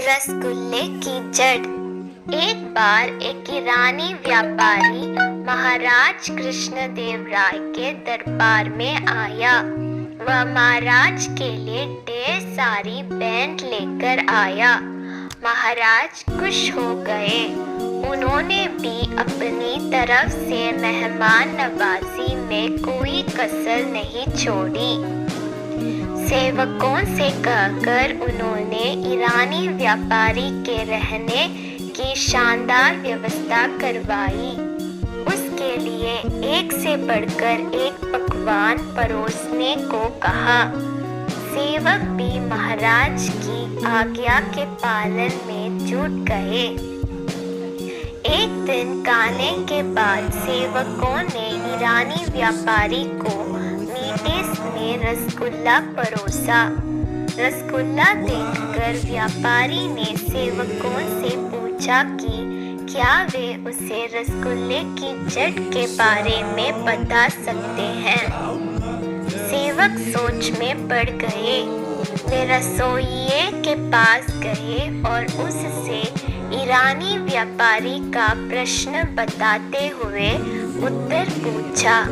रसगुल्ले की जड़। एक बार एक ईरानी व्यापारी महाराज कृष्णदेव राय के दरबार में आया। वह महाराज के लिए ढेर सारी भेंट लेकर आया। महाराज खुश हो गए। उन्होंने भी अपनी तरफ से मेहमान नवाजी में कोई कसर नहीं छोड़ी। सेवकों से कहकर उन्होंने ईरानी व्यापारी के रहने की शानदार व्यवस्था करवाई। उसके लिए एक से बढ़कर एक पकवान परोसने को कहा। सेवक भी महाराज की आज्ञा के पालन में जुट गए। एक दिन खाने के बाद सेवकों ने ईरानी व्यापारी को मीठे में रसगुल्ला परोसा। रसगुल्ला देखकर व्यापारी ने सेवकों से पूछा कि क्या वे उसे रसगुल्ले की जड़ के बारे में बता सकते हैं। सेवक सोच में पड़ गए। वे रसोइये के पास गए और उससे ईरानी व्यापारी का प्रश्न बताते हुए उत्तर पूछा।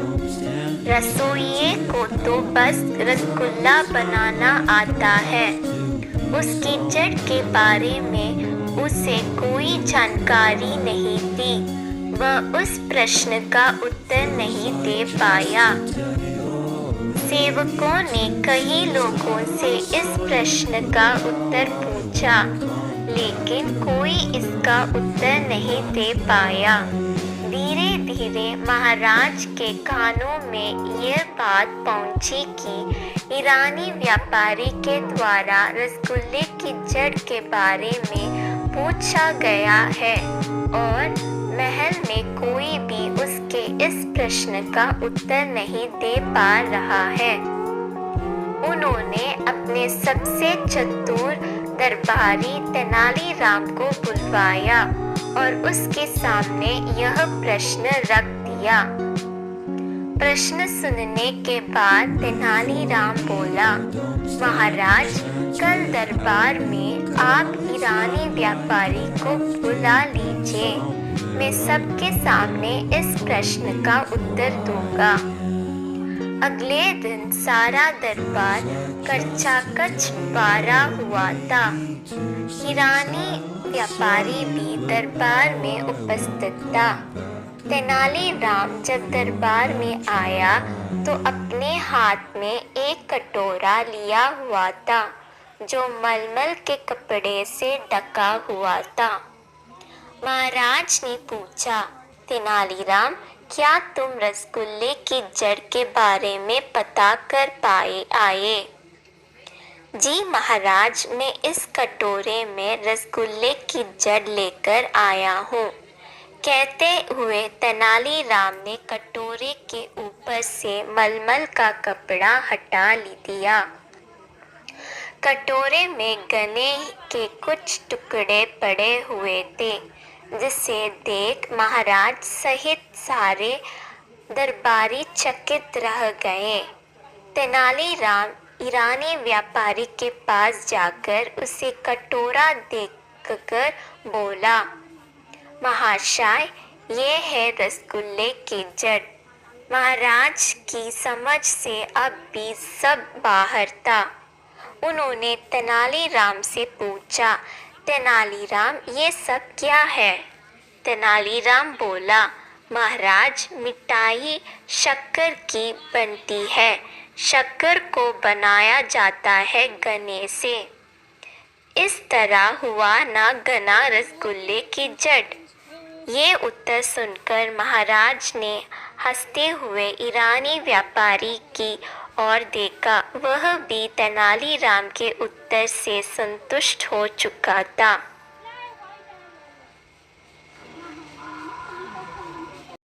रसोइये को तो बस रसगुल्ला बनाना आता है। उसकी जड़ के बारे में उसे कोई जानकारी नहीं थी। वह उस प्रश्न का उत्तर नहीं दे पाया। सेवकों ने कई लोगों से इस प्रश्न का उत्तर पूछा, लेकिन कोई इसका उत्तर नहीं दे पाया। धीरे धीरे महाराज के कानों में यह बात पहुंची कि ईरानी व्यापारी के द्वारा रसगुल्ले की जड़ के बारे में पूछा गया है और महल में कोई भी उसके इस प्रश्न का उत्तर नहीं दे पा रहा है। उन्होंने अपने सबसे चतुर दरबारी तेनालीराम को बुलवाया और उसके सामने यह प्रश्न रख दिया। प्रश्न सुनने के बाद तेनालीराम बोला, महाराज, कल दरबार में आप ईरानी व्यापारी को बुला लीजिए। मैं सबके सामने इस प्रश्न का उत्तर दूंगा। अगले दिन सारा दरबार खचाखच भरा हुआ था। ईरानी व्यापारी भी दरबार में उपस्थित था। तेनालीराम जब दरबार में आया तो अपने हाथ में एक कटोरा लिया हुआ था जो मलमल के कपड़े से ढका हुआ था। महाराज ने पूछा, तेनालीराम, क्या तुम रसगुल्ले की जड़ के बारे में पता कर आए? जी महाराज, मैं इस कटोरे में रसगुल्ले की जड़ लेकर आया हूँ, कहते हुए तेनालीराम ने कटोरे के ऊपर से मलमल का कपड़ा हटा दिया। कटोरे में गन्ने के कुछ टुकड़े पड़े हुए थे, जिसे देख महाराज सहित सारे दरबारी चकित रह गए। तेनालीराम ईरानी व्यापारी के पास जाकर उसे कटोरा देखकर बोला, महाशय, ये है रसगुल्ले की जड़। महाराज की समझ से अब भी सब बाहर था। उन्होंने तेनालीराम से पूछा, तेनालीराम, ये सब क्या है? तेनालीराम बोला, महाराज, मिठाई शक्कर की बनती है। शक्कर को बनाया जाता है गन्ने से। इस तरह हुआ ना गना रसगुल्ले की जड़। ये उत्तर सुनकर महाराज ने हंसते हुए ईरानी व्यापारी की ओर देखा। वह भी तेनालीराम के उत्तर से संतुष्ट हो चुका था।